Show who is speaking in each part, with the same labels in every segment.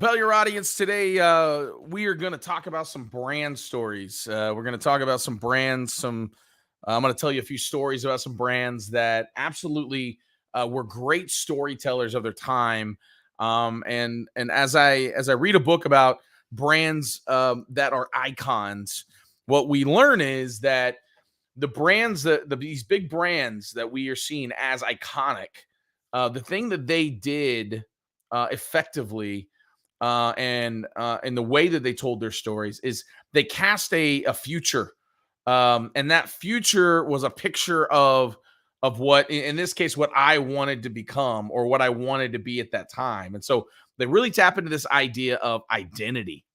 Speaker 1: Compel your audience today. We are going to talk about some brand stories. We're going to talk about some brands. I'm going to tell you a few stories about some brands that absolutely were great storytellers of their time. And as I read a book about brands that are icons, what we learn is that the brands these big brands that we are seeing as iconic, the thing that they did effectively and the way that they told their stories is they cast a future, and that future was a picture of what, in this case, what I wanted to become or what I wanted to be at that time. And so they really tap into this idea of identity.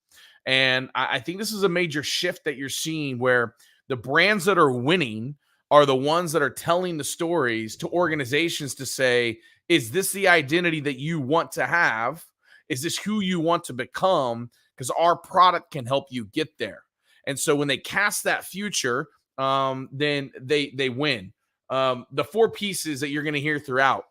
Speaker 1: And I think this is a major shift that you're seeing, where the brands that are winning are the ones that are telling the stories to organizations to say, is this the identity that you want to have? Is this who you want to become? Because our product can help you get there. And so when they cast that future, then they win. The four pieces that you're going to hear throughout,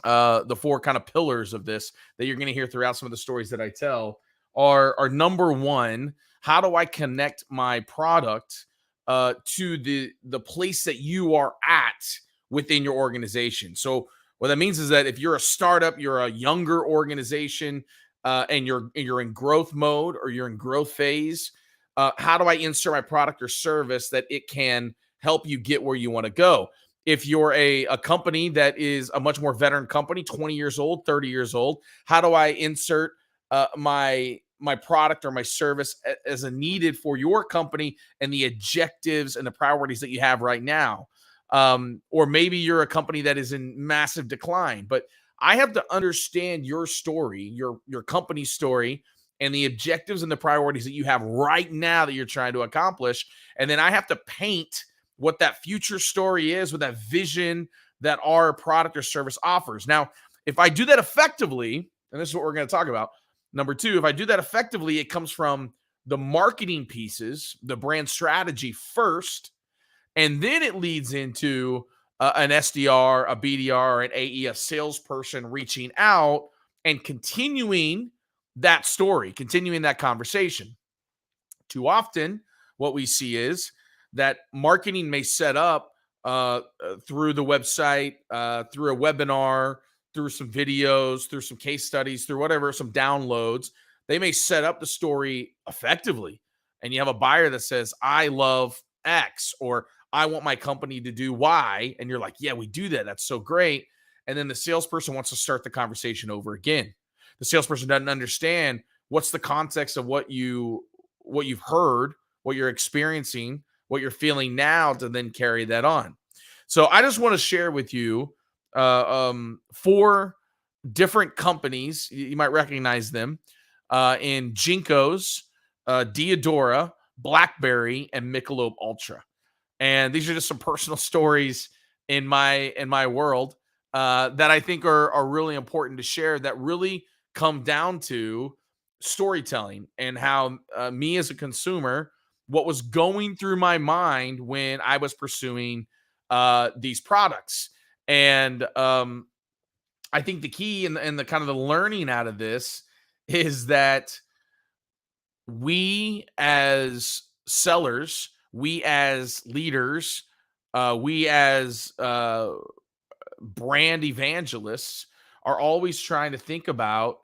Speaker 1: the four kind of pillars of this that you're going to hear throughout some of the stories that I tell are number one, how do I connect my product to the place that you are at within your organization? So what that means is that if you're a startup, you're a younger organization, and you're in growth mode or you're in growth phase, how do I insert my product or service that it can help you get where you want to go? If you're a company that is a much more veteran company, 20 years old, 30 years old, how do I insert my product or my service as a needed for your company and the objectives and the priorities that you have right now? Or maybe you're a company that is in massive decline, but I have to understand your story, your company's story, and the objectives and the priorities that you have right now that you're trying to accomplish. And then I have to paint what that future story is with that vision that our product or service offers. Now, if I do that effectively, and this is what we're going to talk about, number two, if I do that effectively, it comes from the marketing pieces, the brand strategy first, and then it leads into an SDR, a BDR, an AE, a salesperson reaching out and continuing that story, continuing that conversation. Too often, what we see is that marketing may set up through the website, through a webinar, through some videos, through some case studies, through whatever, some downloads. They may set up the story effectively. And you have a buyer that says, I love X, or I want my company to do Y. And you're like, yeah, we do that. That's so great. And then the salesperson wants to start the conversation over again. The salesperson doesn't understand what's the context of what you've heard, what you're experiencing, what you're feeling now, to then carry that on. So I just want to share with you four different companies. You might recognize them in JNCO's, Diadora, Blackberry, and Michelob Ultra. And these are just some personal stories in my world that I think are really important to share, that really come down to storytelling and how me as a consumer, what was going through my mind when I was pursuing these products. And I think the key and the kind of the learning out of this is that we as sellers, we as leaders, we as brand evangelists are always trying to think about,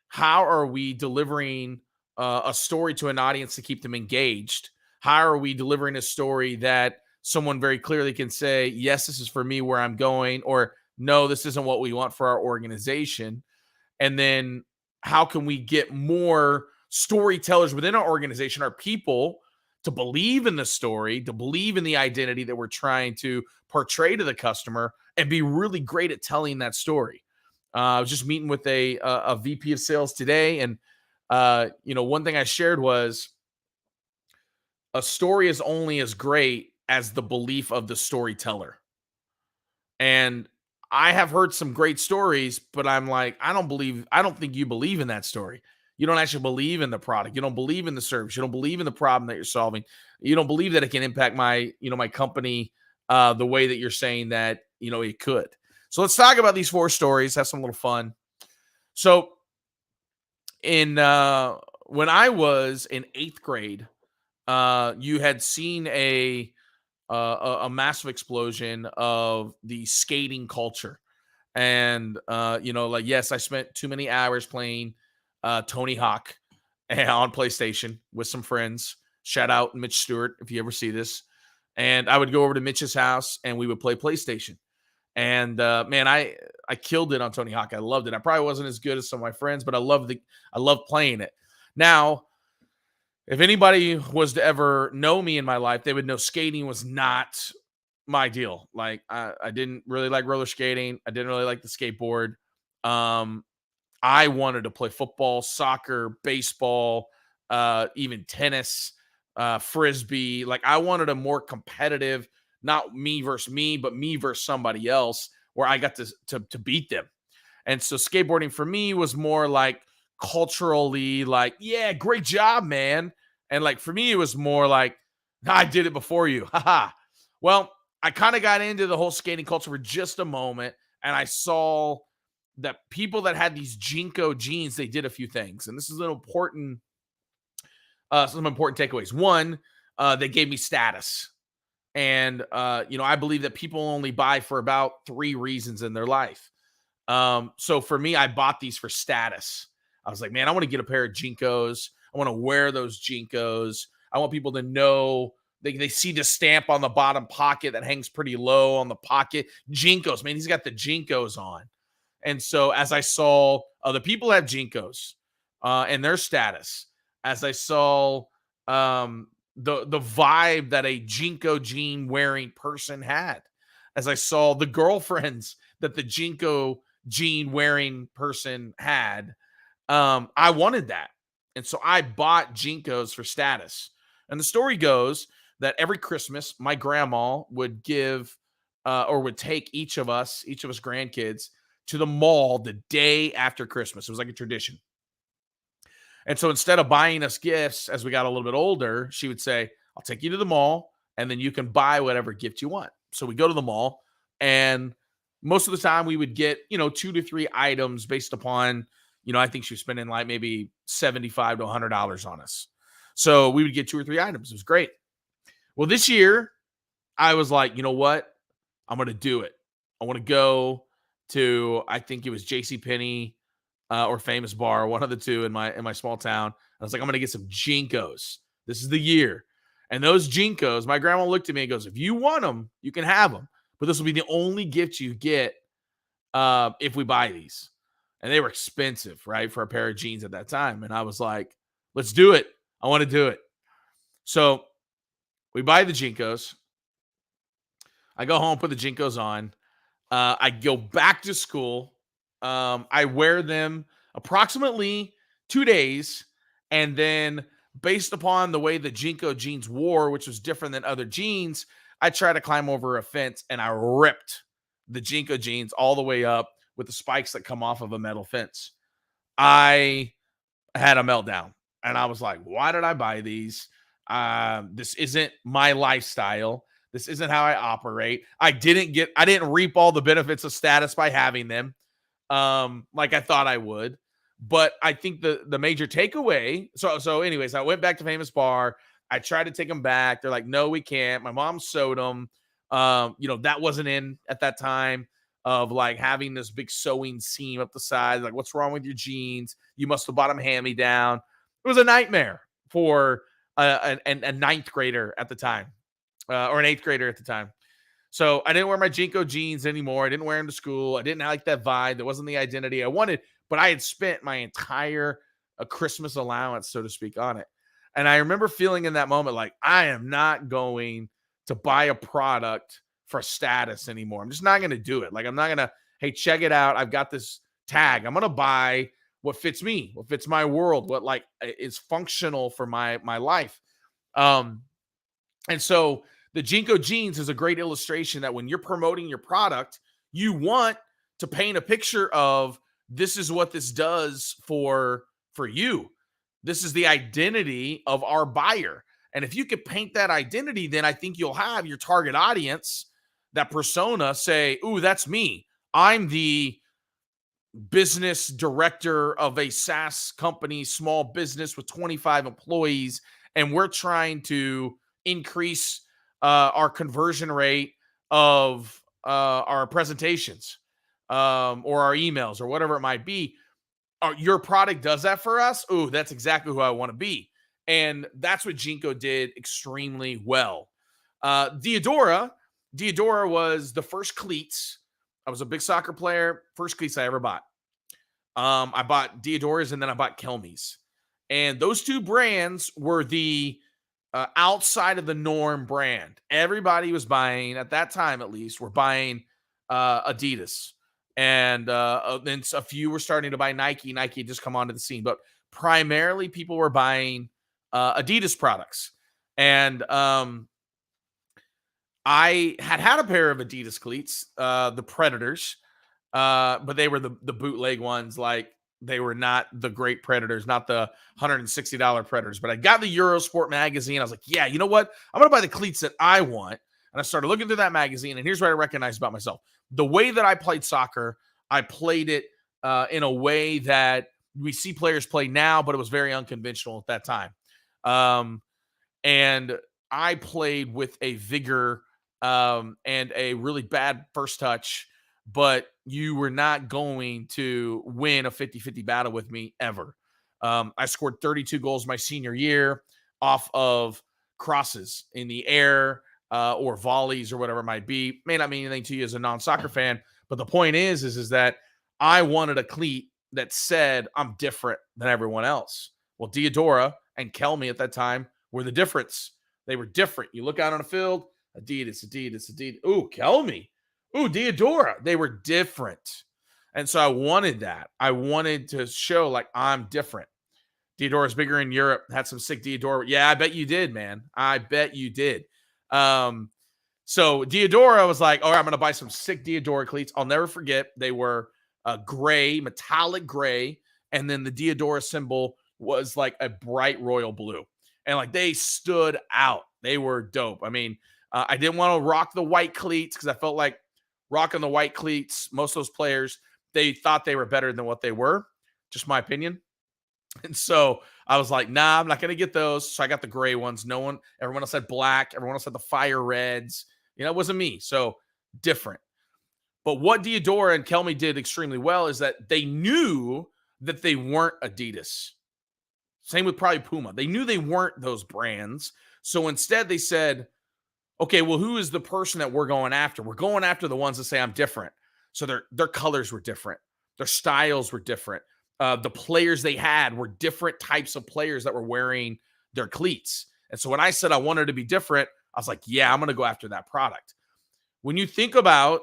Speaker 1: how are we delivering a story to an audience to keep them engaged? How are we delivering a story that someone very clearly can say, yes, this is for me where I'm going, or no, this isn't what we want for our organization? And then how can we get more storytellers within our organization, our people, to believe in the story, to believe in the identity that we're trying to portray to the customer, and be really great at telling that story? I was just meeting with a VP of sales today, and one thing I shared was, a story is only as great as the belief of the storyteller. And I have heard some great stories, but I'm like, I don't think you believe in that story. You don't actually believe in the product. You don't believe in the service. You don't believe in the problem that you're solving. You don't believe that it can impact my company the way that you're saying that, it could. So let's talk about these four stories, have some little fun. So in when I was in 8th grade, you had seen a massive explosion of the skating culture. And like, yes, I spent too many hours playing Tony Hawk on PlayStation with some friends. Shout out Mitch Stewart if you ever see this. And I would go over to Mitch's house and we would play PlayStation. And man, I killed it on Tony Hawk. I loved it. I probably wasn't as good as some of my friends, but I loved playing it. Now, if anybody was to ever know me in my life, they would know skating was not my deal. Like I didn't really like roller skating. I didn't really like the skateboard. Um, I wanted to play football, soccer, baseball, even tennis, frisbee. Like I wanted a more competitive, not me versus me, but me versus somebody else, where I got to beat them. And so skateboarding for me was more like culturally, like, yeah, great job, man. And like for me, it was more like, I did it before you. Haha. Well, I kind of got into the whole skating culture for just a moment, and I saw that people that had these JNCO jeans, they did a few things. And this is an important some important takeaways. One, they gave me status. And I believe that people only buy for about 3 reasons in their life. So for me, I bought these for status. I was like, man, I want to get a pair of JNCOs. I want to wear those JNCOs. I want people to know they see the stamp on the bottom pocket that hangs pretty low on the pocket. JNCOs, man, he's got the JNCOs on. And so as I saw other people have JNCOs and their status, as I saw the vibe that a JNCO jean wearing person had, as I saw the girlfriends that the JNCO jean wearing person had, I wanted that. And so I bought JNCOs for status. And the story goes that every Christmas, my grandma would give or would take each of us grandkids, to the mall the day after Christmas. It was like a tradition. And so instead of buying us gifts as we got a little bit older, she would say, I'll take you to the mall and then you can buy whatever gift you want. So we go to the mall, and most of the time we would get, 2 to 3 items based upon, I think she was spending like maybe $75 to $100 on us. So we would get 2 or 3 items. It was great. Well, this year I was like, you know what? I'm going to do it. I want to go to, I think it was JCPenney or Famous Bar, one of the two in my small town. I was like, I'm going to get some JNCOs. This is the year. And those JNCOs, my grandma looked at me and goes, if you want them, you can have them. But this will be the only gift you get if we buy these. And they were expensive, right, for a pair of jeans at that time. And I was like, let's do it. I want to do it. So we buy the JNCOs. I go home, put the JNCOs on. I go back to school. I wear them approximately 2 days. And then based upon the way the JNCO jeans wore, which was different than other jeans, I tried to climb over a fence and I ripped the JNCO jeans all the way up with the spikes that come off of a metal fence. I had a meltdown and I was like, why did I buy these? This isn't my lifestyle. This isn't how I operate. I didn't reap all the benefits of status by having them like I thought I would. But I think the major takeaway. So anyways, I went back to Famous Bar. I tried to take them back. They're like, no, we can't. My mom sewed them. That wasn't in at that time of like having this big sewing seam up the side. Like, what's wrong with your jeans? You must have bought them hand-me-down. It was a nightmare for a ninth grader at the time, or an 8th grader at the time. So I didn't wear my JNCO jeans anymore. I didn't wear them to school. I didn't like that vibe. That wasn't the identity I wanted, but I had spent my entire Christmas allowance, so to speak, on it. And I remember feeling in that moment like, I am not going to buy a product for status anymore. I'm just not going to do it. Like, I'm not going to, hey, check it out. I've got this tag. I'm going to buy what fits me, what fits my world, what like is functional for my life. And so the JNCO jeans is a great illustration that when you're promoting your product, you want to paint a picture of this is what this does for you. This is the identity of our buyer. And if you could paint that identity, then I think you'll have your target audience, that persona, say, ooh, that's me. I'm the business director of a SaaS company, small business with 25 employees, and we're trying to increase our conversion rate of our presentations or our emails or whatever it might be. Your product does that for us. Oh, that's exactly who I want to be. And that's what JNCO did extremely well. Diadora was the first cleats. I was a big soccer player. First cleats I ever bought. I bought Diadoras and then I bought Kelmies. And those two brands were the outside of the norm brand. Everybody was buying, at that time at least, were buying Adidas. And then a few were starting to buy Nike. Nike had just come onto the scene. But primarily people were buying Adidas products. And I had a pair of Adidas cleats, the Predators, but they were the bootleg ones. Like, they were not the great Predators, not the $160 Predators. But I got the Eurosport magazine. I was like, yeah, you know what? I'm going to buy the cleats that I want. And I started looking through that magazine. And here's what I recognized about myself. The way that I played soccer, I played it in a way that we see players play now, but it was very unconventional at that time. And I played with a vigor and a really bad first touch, but you were not going to win a 50-50 battle with me ever. I scored 32 goals my senior year off of crosses in the air or volleys or whatever it might be. May not mean anything to you as a non-soccer fan, but the point is that I wanted a cleat that said I'm different than everyone else. Well, Diadora and Kelmy at that time were the difference. They were different. You look out on the field, Adidas. Ooh, Kelmy. Ooh, Diadora. They were different. And so I wanted that. I wanted to show like I'm different. Diadora's bigger in Europe. Had some sick Diadora. Yeah, I bet you did, man. I bet you did. So Diadora was like, all right, I'm going to buy some sick Diadora cleats. I'll never forget. They were gray, metallic gray. And then the Diadora symbol was like a bright royal blue. And like they stood out. They were dope. I mean, I didn't want to rock the white cleats because I felt like rocking the white cleats, most of those players, they thought they were better than what they were. Just my opinion. And so I was like, nah, I'm not going to get those. So I got the gray ones. Everyone else had black. Everyone else had the fire reds. You know, it wasn't me. So different. But what Diadora and Kelmy did extremely well is that they knew that they weren't Adidas. Same with probably Puma. They knew they weren't those brands. So instead they said, okay, well, who is the person that we're going after? We're going after the ones that say I'm different. So their colors were different. Their styles were different. The players they had were different types of players that were wearing their cleats. And so when I said I wanted to be different, I was like, yeah, I'm going to go after that product. When you think about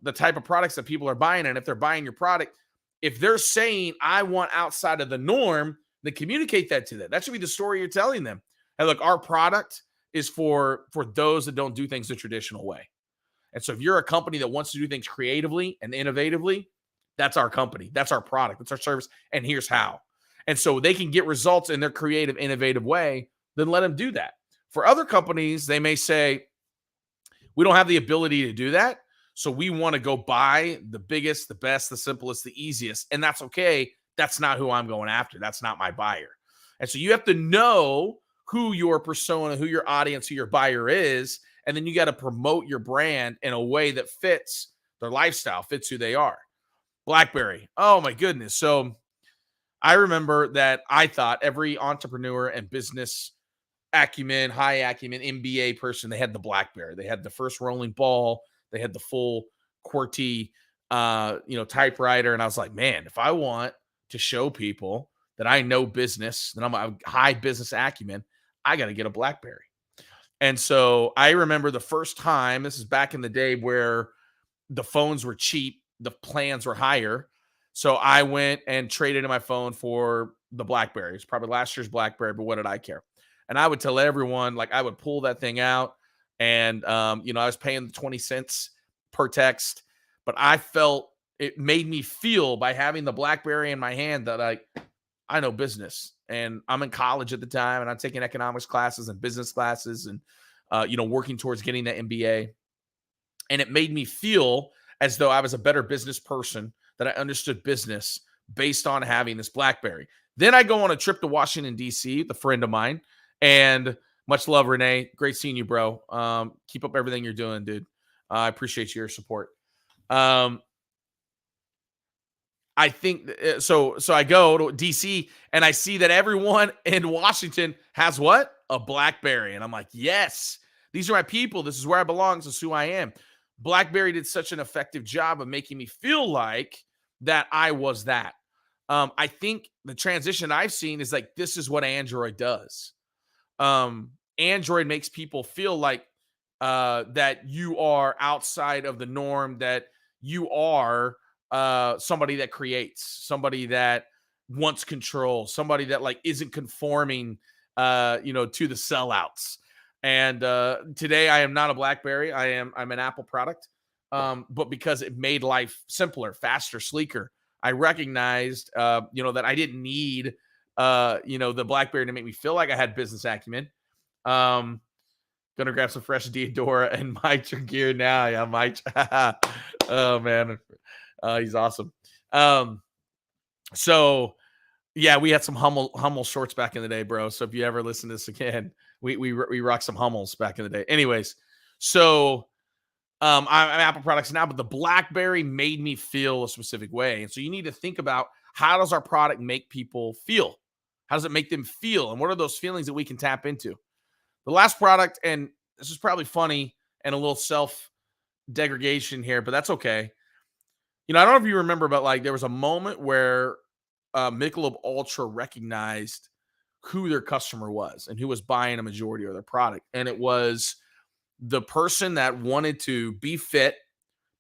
Speaker 1: the type of products that people are buying, and if they're buying your product, if they're saying, I want outside of the norm, then communicate that to them. That should be the story you're telling them. Hey, look, our product is for those that don't do things the traditional way. And so if you're a company that wants to do things creatively and innovatively, that's our company. That's our product. That's our service. And here's how. And so they can get results in their creative, innovative way, then let them do that. For other companies, they may say, we don't have the ability to do that. So we want to go buy the biggest, the best, the simplest, the easiest. And that's okay. That's not who I'm going after. That's not my buyer. And so you have to know who your persona, who your audience, who your buyer is. And then you got to promote your brand in a way that fits their lifestyle, fits who they are. Blackberry. Oh my goodness. So I remember that I thought every entrepreneur and business acumen, high acumen, MBA person, they had the Blackberry. They had the first rolling ball. They had the full QWERTY, typewriter. And I was like, man, if I want to show people that I know business, that I'm a high business acumen, I got to get a Blackberry. And so I remember the first time, this is back in the day where the phones were cheap, the plans were higher. So I went and traded in my phone for the Blackberry. It's probably last year's Blackberry, but what did I care? And I would tell everyone, like, I would pull that thing out and, I was paying the 20 cents per text, but I felt it made me feel by having the Blackberry in my hand that I know business. And I'm in college at the time and I'm taking economics classes and business classes and, working towards getting that MBA. And it made me feel as though I was a better business person that I understood business based on having this Blackberry. Then I go on a trip to Washington, D.C. with a friend of mine. And much love, Renee. Great seeing you, bro. Keep up everything you're doing, dude. I appreciate your support. I think so. So I go to DC and I see that everyone in Washington has what? A Blackberry. And I'm like, yes, these are my people. This is where I belong. This is who I am. Blackberry did such an effective job of making me feel like that I was that. I think the transition I've seen is like, this is what Android does. Android makes people feel like that you are outside of the norm, that you are somebody that creates, somebody that wants control, somebody that like isn't conforming to the sellouts. And today I am not a Blackberry. I'm an Apple product. But because it made life simpler, faster, sleeker, I recognized that I didn't need the Blackberry to make me feel like I had business acumen. Gonna grab some fresh Diadora and Mike gear now. Yeah, Mike. Oh man. He's awesome. So yeah, we had some Hummel shorts back in the day, bro. So if you ever listen to this again, we rock some Hummels back in the day. Anyways, so I'm Apple products now, but the Blackberry made me feel a specific way. And so you need to think about, how does our product make people feel? How does it make them feel? And what are those feelings that we can tap into? The last product, and this is probably funny and a little self-degradation here, but that's okay. I don't know if you remember, but like there was a moment where Michelob Ultra recognized who their customer was and who was buying a majority of their product. And it was the person that wanted to be fit,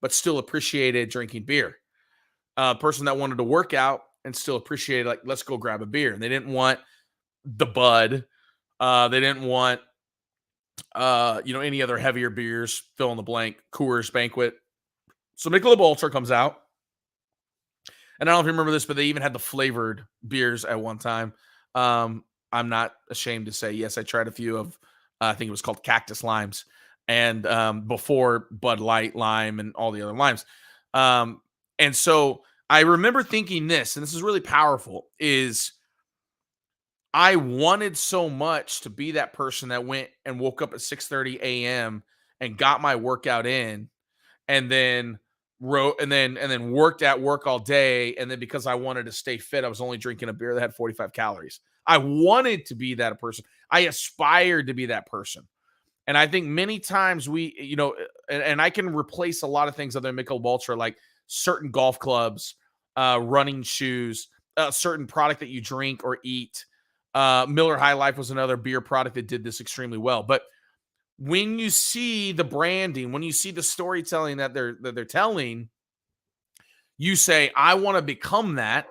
Speaker 1: but still appreciated drinking beer. Person that wanted to work out and still appreciated, like, let's go grab a beer. And they didn't want the Bud. They didn't want, any other heavier beers, fill in the blank, Coors Banquet. So Michelob Ultra comes out. And I don't know if you remember this, but they even had the flavored beers at one time. I'm not ashamed to say, yes, I tried a few of, I think it was called Cactus Limes. And before Bud Light Lime and all the other limes. And so I remember thinking this, and this is really powerful, is I wanted so much to be that person that went and woke up at 6:30 a.m. and got my workout in, and then worked at work all day. And then because I wanted to stay fit, I was only drinking a beer that had 45 calories. I wanted to be that person. I aspired to be that person. And I think many times we, and I can replace a lot of things other than Michelob Ultra, like certain golf clubs, running shoes, a certain product that you drink or eat. Miller High Life was another beer product that did this extremely well. But when you see the branding, when you see the storytelling that they're telling, you say, I want to become that.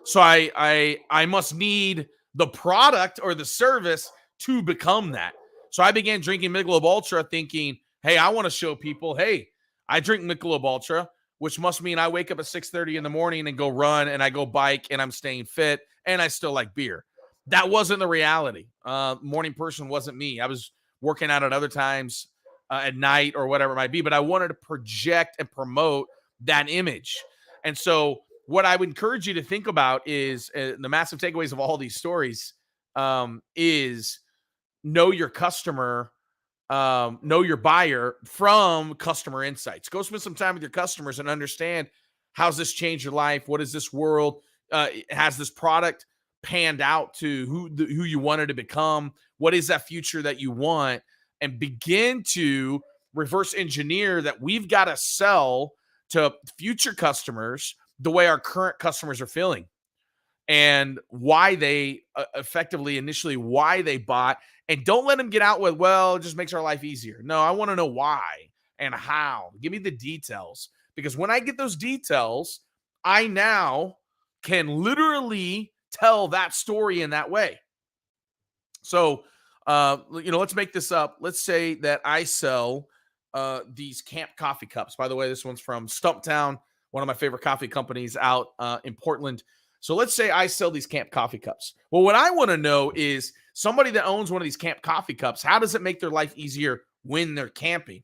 Speaker 1: So I must need the product or the service to become that. So I began drinking Michelob Ultra thinking, hey, I want to show people, hey, I drink Michelob Ultra, which must mean I wake up at 6:30 in the morning and go run and I go bike and I'm staying fit and I still like beer. That wasn't the reality. Morning person wasn't me. I was working out at other times at night or whatever it might be, but I wanted to project and promote that image. And so what I would encourage you to think about is the massive takeaways of all these stories is know your customer, know your buyer from customer insights. Go spend some time with your customers and understand, how's this changed your life? What is this world? Has this product panned out to who you wanted to become? What is that future that you want? And begin to reverse engineer that we've got to sell to future customers the way our current customers are feeling, and why they initially why they bought. And don't let them get out with, well, it just makes our life easier. No, I want to know why and how. Give me the details, because when I get those details, I now can literally tell that story in that way. So, let's make this up. Let's say that I sell these Camp coffee cups. By the way, this one's from Stumptown, one of my favorite coffee companies out in Portland. So let's say I sell these Camp coffee cups. Well, what I want to know is, somebody that owns one of these Camp coffee cups, how does it make their life easier when they're camping?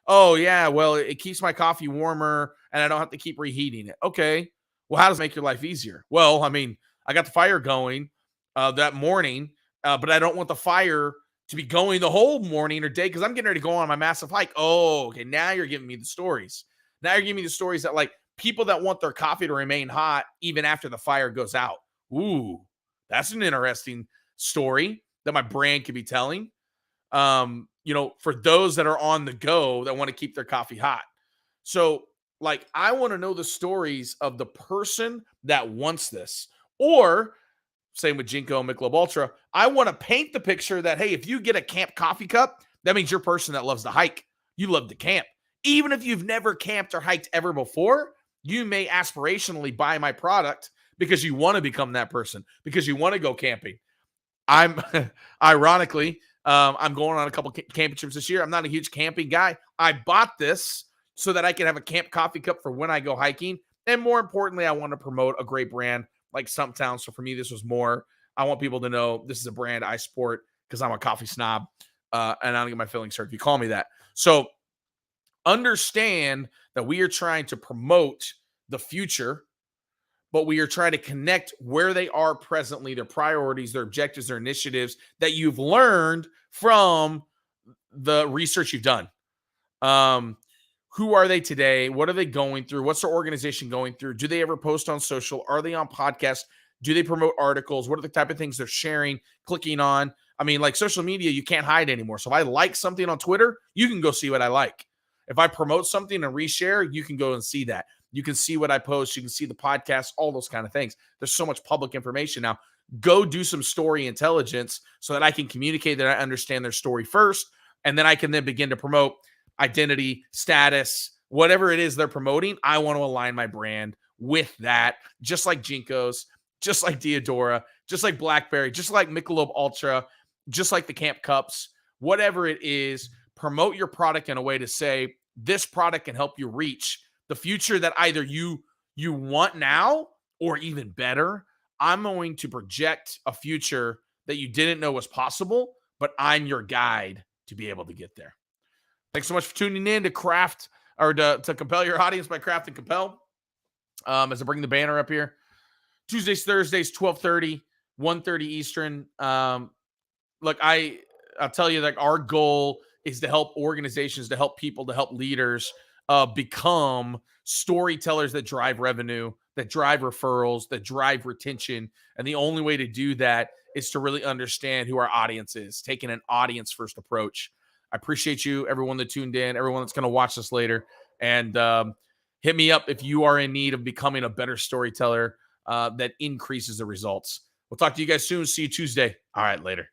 Speaker 1: Oh, yeah, well, it keeps my coffee warmer and I don't have to keep reheating it. Okay, Well, how does it make your life easier? Well, I mean, I got the fire going that morning, but I don't want the fire to be going the whole morning or day because I'm getting ready to go on my massive hike. Oh, okay. Now you're giving me the stories. Now you're giving me the stories that like people that want their coffee to remain hot even after the fire goes out. Ooh, that's an interesting story that my brand could be telling. For those that are on the go that want to keep their coffee hot. So, like, I want to know the stories of the person that wants this. Or, same with JNCO and Michelob Ultra, I want to paint the picture that, hey, if you get a camp coffee cup, that means you're a person that loves to hike. You love to camp. Even if you've never camped or hiked ever before, you may aspirationally buy my product because you want to become that person, because you want to go camping. I'm ironically, I'm going on a couple camping trips this year. I'm not a huge camping guy. I bought this so that I can have a camp coffee cup for when I go hiking. And more importantly, I want to promote a great brand like Stumptown. So for me, this was more, I want people to know this is a brand I support because I'm a coffee snob and I don't get my feelings hurt if you call me that. So understand that we are trying to promote the future, but we are trying to connect where they are presently, their priorities, their objectives, their initiatives that you've learned from the research you've done. Who are they today? What are they going through? What's their organization going through? Do they ever post on social? Are they on podcasts? Do they promote articles? What are the type of things they're sharing, clicking on? I mean, like social media, you can't hide anymore. So if I like something on Twitter, you can go see what I like. If I promote something and reshare, you can go and see that. You can see what I post. You can see the podcast, all those kind of things. There's so much public information now. Go do some story intelligence so that I can communicate that I understand their story first. And then I can then begin to promote identity, status, whatever it is they're promoting. I want to align my brand with that, just like JNCO's, just like Diadora, just like Blackberry, just like Michelob Ultra, just like the Camp Cups, whatever it is. Promote your product in a way to say this product can help you reach the future that either you want now or even better. I'm going to project a future that you didn't know was possible, but I'm your guide to be able to get there. Thanks so much for tuning in to Craft or to compel your audience by Craft and Compel. As I bring the banner up here, Tuesdays, Thursdays, 12:30, 1:30 Eastern. Look, I'll tell you, like, our goal is to help organizations, to help people, to help leaders become storytellers that drive revenue, that drive referrals, that drive retention. And the only way to do that is to really understand who our audience is, taking an audience first approach. I appreciate you, everyone that tuned in, everyone that's going to watch this later. And hit me up if you are in need of becoming a better storyteller that increases the results. We'll talk to you guys soon. See you Tuesday. All right, later.